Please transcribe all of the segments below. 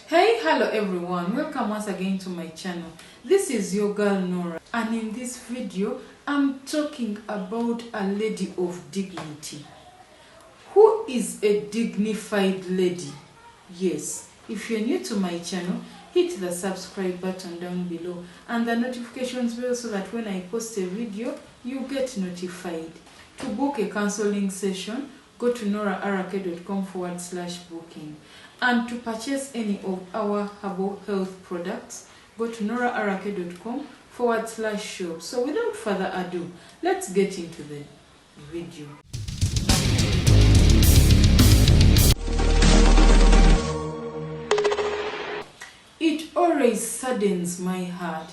Hey, hello everyone, welcome once again to my channel. This is your girl Nora, and in this video I'm talking about a lady of dignity. Who is a dignified lady? Yes, if you're new to my channel, hit the subscribe button down below and the notifications bell so that when I post a video you get notified. To book a counseling session, go to noraarake.com/booking. And to purchase any of our herbal health products, go to noraarake.com/shop. So without further ado, let's get into the video. It always saddens my heart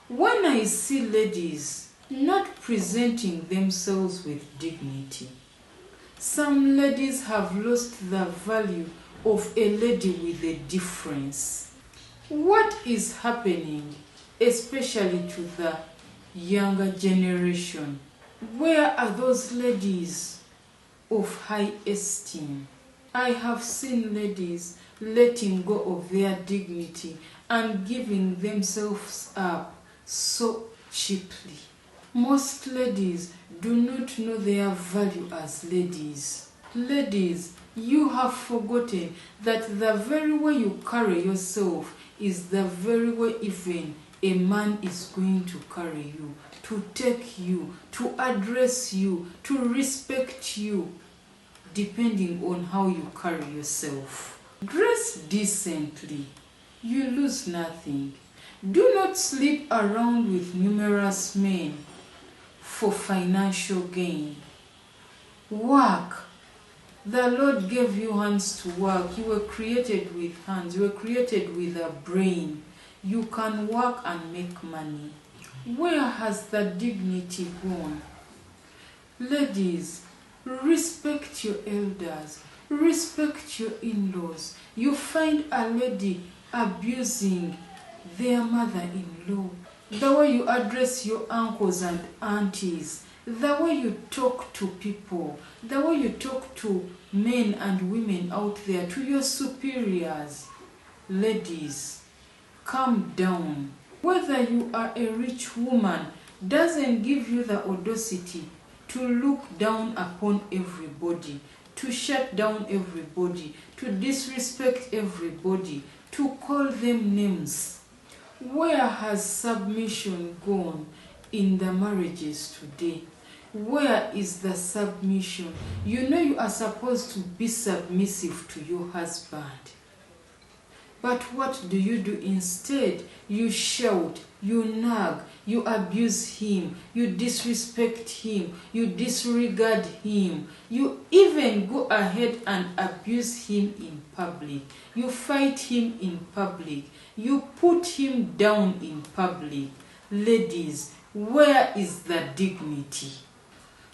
when I see ladies not presenting themselves with dignity. Some ladies have lost the value of a lady with a difference. What is happening, especially to the younger generation? Where are those ladies of high esteem? I have seen ladies letting go of their dignity and giving themselves up so cheaply. Most ladies do not know their value as ladies. Ladies, you have forgotten that the very way you carry yourself is the very way even a man is going to carry you, to take you, to address you, to respect you, depending on how you carry yourself. Dress decently. You lose nothing. Do not sleep around with numerous men for financial gain. Work. The Lord gave you hands to work. You were created with hands. You were created with a brain. You can work and make money. Where has the dignity gone? Ladies, respect your elders. Respect your in-laws. You find a lady abusing their mother-in-law. The way you address your uncles and aunties, the way you talk to people, the way you talk to men and women out there, to your superiors. Ladies, calm down. Whether you are a rich woman doesn't give you the audacity to look down upon everybody, to shut down everybody, to disrespect everybody, to call them names. Where has submission gone in the marriages today? Where is the submission? You know you are supposed to be submissive to your husband. But what do you do instead? You shout, you nag, you abuse him, you disrespect him, you disregard him. You even go ahead and abuse him in public. You fight him in public. You put him down in public. Ladies, where is the dignity?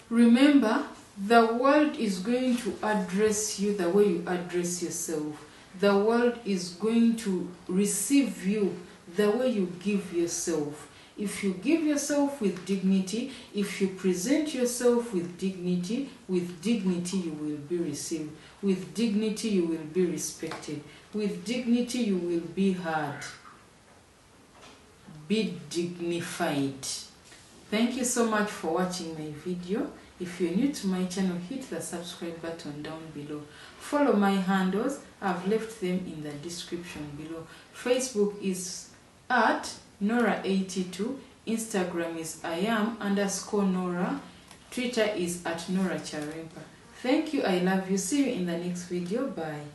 Remember, the world is going to address you the way you address yourself. The world is going to receive you the way you give yourself. If you give yourself with dignity, if you present yourself with dignity you will be received. With dignity, you will be respected. With dignity, you will be heard. Be dignified. Thank you so much for watching my video. If you're new to my channel, hit the subscribe button down below. Follow my handles. I've left them in the description below. Facebook is at Nora82. Instagram is @Nora. Twitter is @Nora Charempa. Thank you. I love you. See you in the next video. Bye.